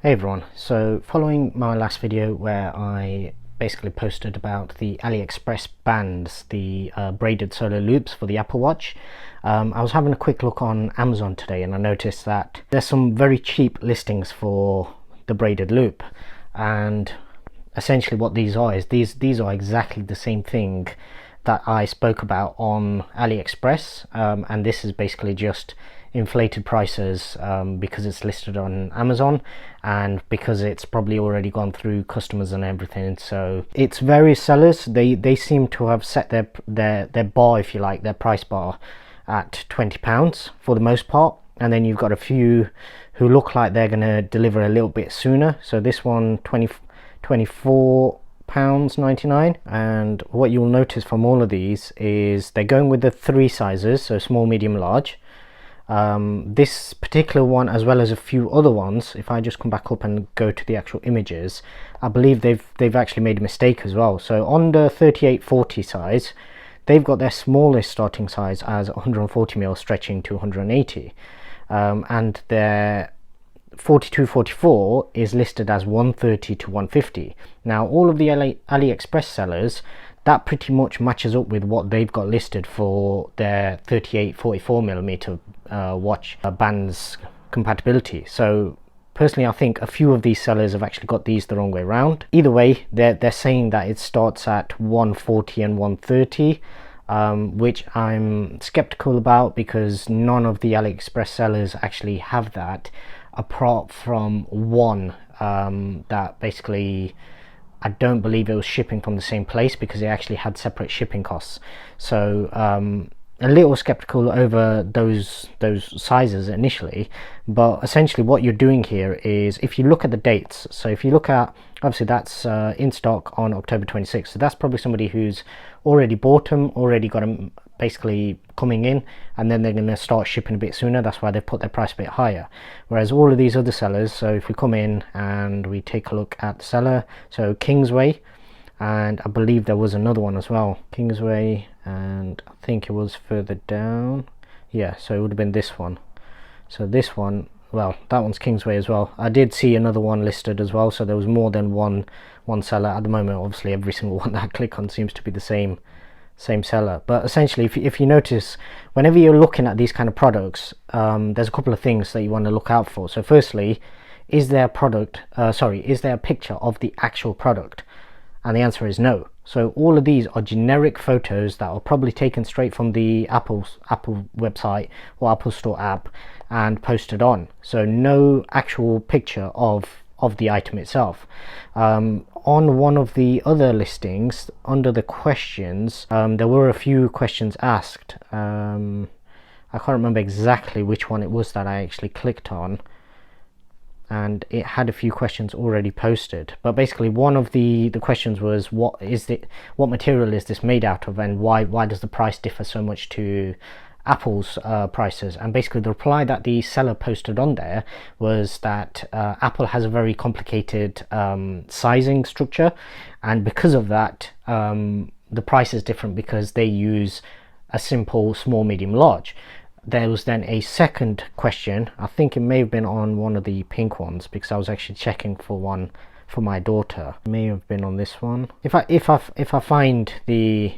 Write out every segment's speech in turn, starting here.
Hey everyone, so following my last video where I basically posted about the AliExpress bands, the braided solo loops for the Apple Watch, I was having a quick look on Amazon today and I noticed that there's some very cheap listings for the braided loop, and essentially what these are is these are exactly the same thing that I spoke about on AliExpress, and this is basically just inflated prices because it's listed on Amazon and because it's probably already gone through customers and everything. So it's various sellers, they seem to have set their bar, if you like, their price bar at £20 for the most part, and then you've got a few who look like they're going to deliver a little bit sooner. So this one, £24.99, and what you'll notice from all of these is they're going with the 3 sizes, so small, medium, large. This particular one, as well as a few other ones, if I just come back up and go to the actual images, I believe they've actually made a mistake as well. So on the 3840 size, they've got their smallest starting size as 140mm stretching to 180, and their 4244 is listed as 130 to 150. Now all of the AliExpress sellers, that pretty much matches up with what they've got listed for their 38-44mm watch bands compatibility. So personally I think a few of these sellers have actually got these the wrong way around. Either way, they're saying that it starts at 140 and 130, which I'm skeptical about because none of the AliExpress sellers actually have that, apart from one that basically I don't believe it was shipping from the same place because it actually had separate shipping costs. So a little skeptical over those sizes initially, but essentially what you're doing here is, if you look at the dates, so if you look at, obviously that's in stock on October 26th, so that's probably somebody who's already bought them, already got them basically coming in, and then they're going to start shipping a bit sooner. That's why they've put their price a bit higher. Whereas all of these other sellers, so if we come in and we take a look at the seller, so Kingsway, and I believe there was another one as well, Kingsway, and I think it was further down, yeah, so it would have been this one. So this one, well, that one's Kingsway as well. I did see another one listed as well, so there was more than one seller at the moment. Obviously every single one that I click on seems to be the same seller, but essentially if you notice, whenever you're looking at these kind of products, there's a couple of things that you want to look out for. So firstly, is there a picture of the actual product? And the answer is no. So all of these are generic photos that are probably taken straight from the Apple website or Apple Store app and posted on. So no actual picture of the item itself. On one of the other listings, under the questions, there were a few questions asked. I can't remember exactly which one it was that I actually clicked on, and it had a few questions already posted, but basically one of the questions was, what material is this made out of, and why does the price differ so much to Apple's prices? And basically the reply that the seller posted on there was that Apple has a very complicated sizing structure, and because of that the price is different because they use a simple small, medium, large. There was then a second question, I think it may have been on one of the pink ones because I was actually checking for one for my daughter. It may have been on this one. If I find the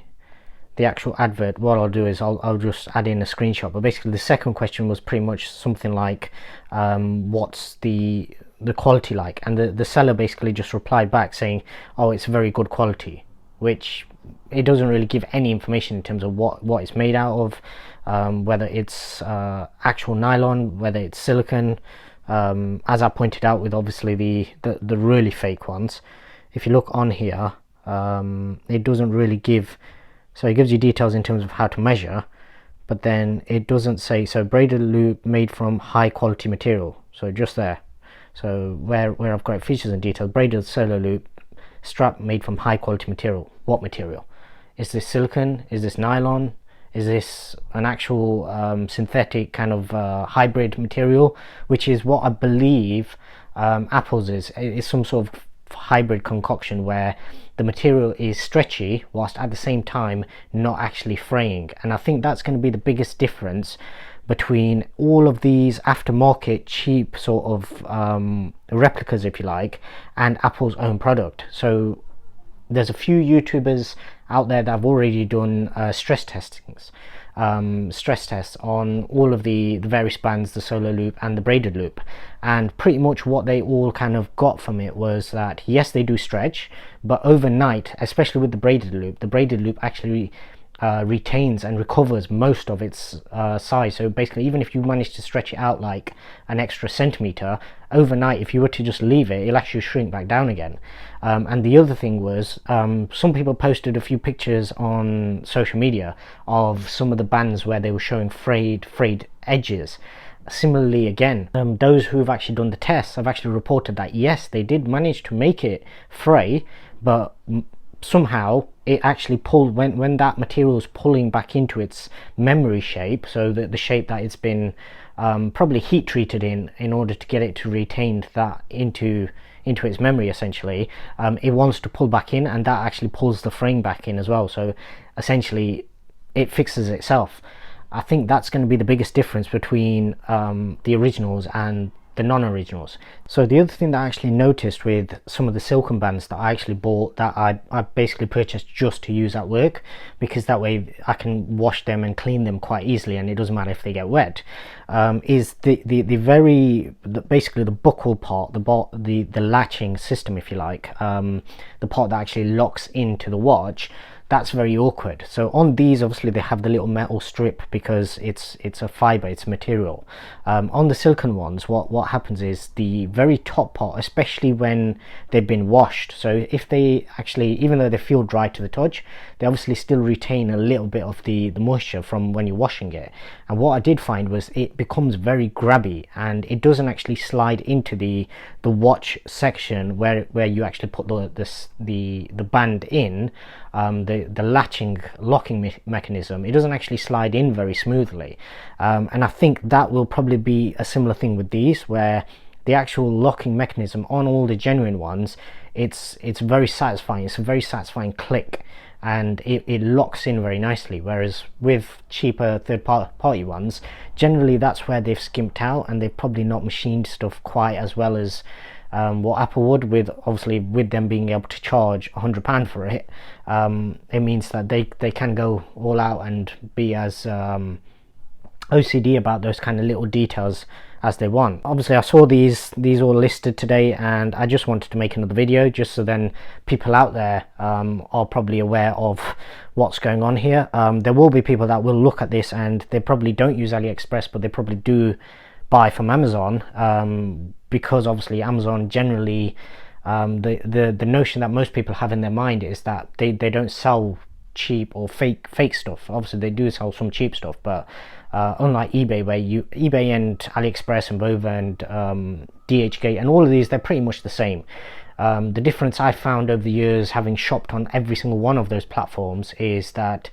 actual advert, what I'll do is I'll just add in a screenshot. But basically the second question was pretty much something like, what's the quality like? And the seller basically just replied back saying, oh, it's very good quality, which it doesn't really give any information in terms of what it's made out of, whether it's actual nylon, whether it's silicone, as I pointed out with obviously the really fake ones. If you look on here, it doesn't really give, so it gives you details in terms of how to measure, but then it doesn't say, so braided loop made from high quality material, so just there. So where I've got features and details, braided solo loop strap made from high quality material. What material? Is this silicone? Is this nylon? Is this an actual synthetic kind of hybrid material, which is what I believe Apple's is some sort of hybrid concoction where the material is stretchy whilst at the same time not actually fraying. And I think that's going to be the biggest difference between all of these aftermarket cheap sort of replicas, if you like, and Apple's own product. So there's a few YouTubers out there that have already done stress tests on all of the various bands, the solo loop and the braided loop, and pretty much what they all kind of got from it was that yes, they do stretch, but overnight, especially with the braided loop actually retains and recovers most of its size. So basically, even if you manage to stretch it out like an extra centimeter overnight, if you were to just leave it, it'll actually shrink back down again. And the other thing was, some people posted a few pictures on social media of some of the bands where they were showing frayed edges. Similarly, again, those who have actually done the tests have actually reported that yes, they did manage to make it fray, but somehow it actually pulled when that material is pulling back into its memory shape, so that the shape that it's been probably heat treated in order to get it to retain that into its memory. Essentially, it wants to pull back in, and that actually pulls the frame back in as well. So essentially it fixes itself. I think that's going to be the biggest difference between the originals and the non-originals. So the other thing that I actually noticed with some of the silicone bands that I actually bought, that I basically purchased just to use at work, because that way I can wash them and clean them quite easily and it doesn't matter if they get wet, is basically the buckle part, the latching system, if you like, the part that actually locks into the watch. That's very awkward. So on these, obviously they have the little metal strip because it's a fiber, it's a material. On the silicone ones, what happens is the very top part, especially when they've been washed, so if they actually, even though they feel dry to the touch, they obviously still retain a little bit of the moisture from when you're washing it. And what I did find was it becomes very grabby, and it doesn't actually slide into the watch section where you actually put the band in, the locking mechanism. It doesn't actually slide in very smoothly, and I think that will probably be a similar thing with these, where the actual locking mechanism on all the genuine ones, it's very satisfying. It's a very satisfying click, and it locks in very nicely, whereas with cheaper third-party ones, generally that's where they've skimped out, and they've probably not machined stuff quite as well as what Apple would, with obviously with them being able to charge £100 for it. It means that they can go all out and be as OCD about those kind of little details as they want. Obviously I saw these all listed today, and I just wanted to make another video just so then people out there are probably aware of what's going on here. There will be people that will look at this and they probably don't use AliExpress, but they probably do buy from Amazon, because obviously Amazon generally, the notion that most people have in their mind is that they don't sell cheap or fake stuff. Obviously they do sell some cheap stuff, but unlike eBay, where eBay and AliExpress and Vova and DHgate and all of these, they're pretty much the same. The difference I found over the years, having shopped on every single one of those platforms, is that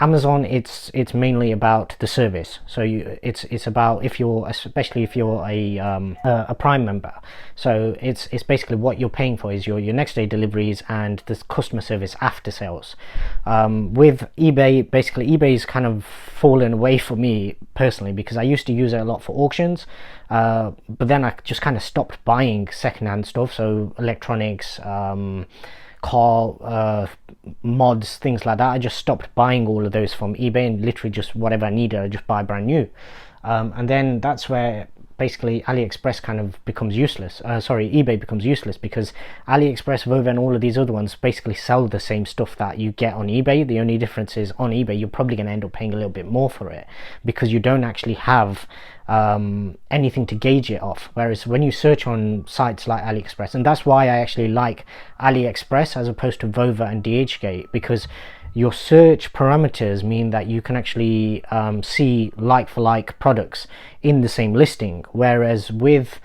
Amazon, it's mainly about the service. So it's about, especially if you're a Prime member, so it's basically what you're paying for is your next day deliveries and the customer service after sales. With eBay, basically eBay's kind of fallen away for me personally, because I used to use it a lot for auctions, but then I just kind of stopped buying secondhand stuff, so electronics, car mods, things like that. I just stopped buying all of those from eBay, and literally just whatever I needed I just buy brand new. And then that's where basically AliExpress kind of becomes useless. eBay becomes useless, because AliExpress, Vova and all of these other ones basically sell the same stuff that you get on eBay. The only difference is on eBay you're probably going to end up paying a little bit more for it, because you don't actually have anything to gauge it off, whereas when you search on sites like AliExpress, and that's why I actually like AliExpress as opposed to Vova and DHgate, because your search parameters mean that you can actually see like-for-like products in the same listing, whereas with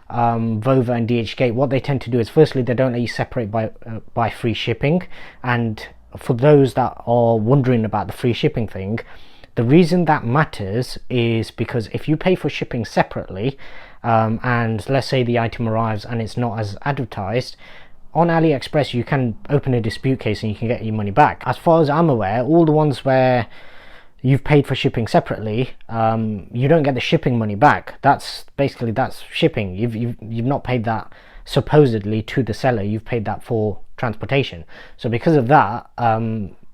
Vova and DHgate, what they tend to do is, firstly, they don't let you separate by free shipping. And for those that are wondering about the free shipping thing, the reason that matters is because if you pay for shipping separately, and let's say the item arrives and it's not as advertised, on AliExpress you can open a dispute case and you can get your money back. As far as I'm aware, all the ones where you've paid for shipping separately, you don't get the shipping money back. That's shipping. You've not paid that supposedly to the seller. You've paid that for transportation. So because of that,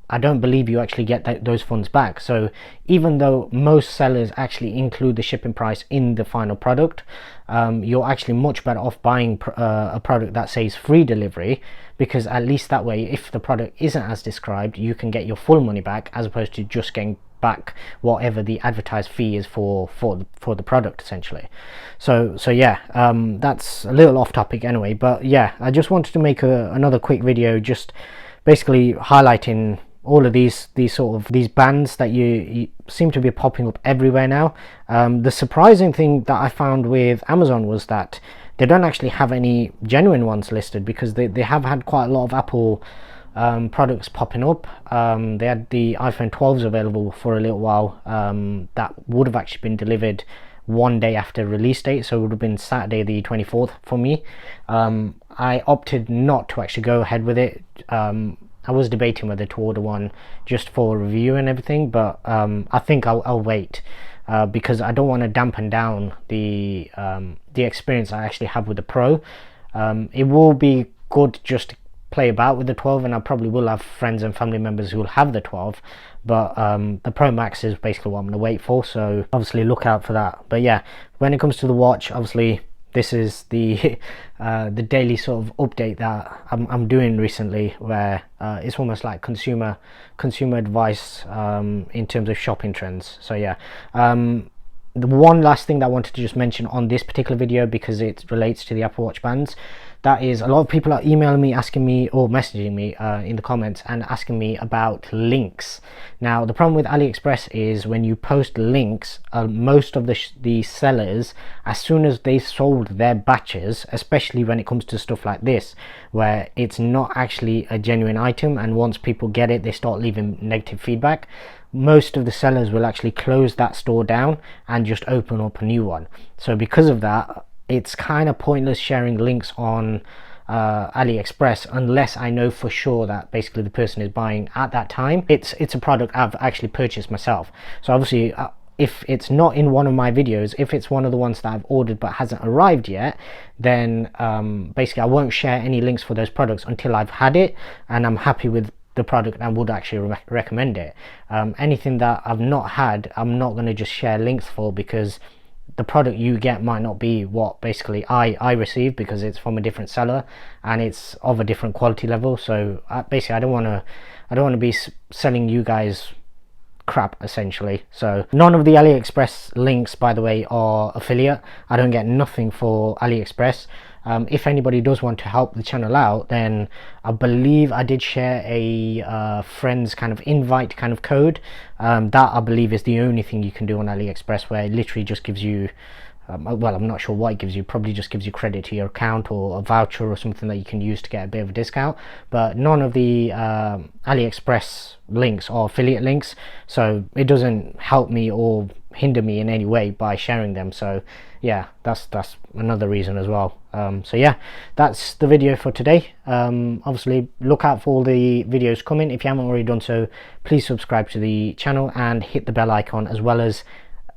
I don't believe you actually get those funds back. So even though most sellers actually include the shipping price in the final product, you're actually much better off buying a product that says free delivery, because at least that way, if the product isn't as described, you can get your full money back, as opposed to just getting back whatever the advertised fee is for the product, essentially. So yeah, that's a little off topic anyway, but yeah, I just wanted to make another quick video, just basically highlighting all of these bans that you seem to be popping up everywhere now. The surprising thing that I found with Amazon was that they don't actually have any genuine ones listed, because they have had quite a lot of Apple products popping up. They had the iPhone 12s available for a little while, that would have actually been delivered one day after release date, so it would have been Saturday the 24th for me. I opted not to actually go ahead with it. I was debating whether to order one just for review and everything, but I think I'll wait, because I don't want to dampen down the experience I actually have with the Pro. It will be good just to play about with the 12, and I probably will have friends and family members who will have the 12, but the Pro Max is basically what I'm going to wait for, so obviously look out for that. But yeah, when it comes to the watch, obviously this is the daily sort of update that I'm doing recently, where it's almost like consumer advice in terms of shopping trends. So yeah, the one last thing that I wanted to just mention on this particular video, because it relates to the Apple Watch bands, that is, a lot of people are emailing me, asking me, or messaging me in the comments and asking me about links. Now the problem with AliExpress is when you post links, most of the sellers, as soon as they sold their batches, especially when it comes to stuff like this where it's not actually a genuine item, and once people get it they start leaving negative feedback, most of the sellers will actually close that store down and just open up a new one. So because of that, it's kind of pointless sharing links on AliExpress unless I know for sure that basically the person is buying at that time. It's a product I've actually purchased myself. So obviously if it's not in one of my videos, if it's one of the ones that I've ordered but hasn't arrived yet, then basically I won't share any links for those products until I've had it and I'm happy with the product and would actually recommend it. Anything that I've not had, I'm not going to just share links for, because the product you get might not be what basically I receive, because it's from a different seller and it's of a different quality level. So basically I don't want to be selling you guys crap, essentially. So none of the AliExpress links, by the way, are affiliate. I don't get nothing for AliExpress. If anybody does want to help the channel out, then I believe I did share a friends kind of invite kind of code. That I believe is the only thing you can do on AliExpress, where it literally just gives you well, I'm not sure what it gives you, probably just gives you credit to your account or a voucher or something that you can use to get a bit of a discount. But none of the AliExpress links are affiliate links, so it doesn't help me or hinder me in any way by sharing them. So yeah, that's another reason as well. So yeah, that's the video for today. Obviously look out for all the videos coming. If you haven't already done so, please subscribe to the channel and hit the bell icon, as well as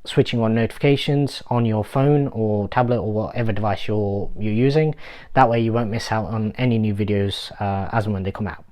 switching on notifications on your phone or tablet or whatever device you're using. That way you won't miss out on any new videos as and when they come out.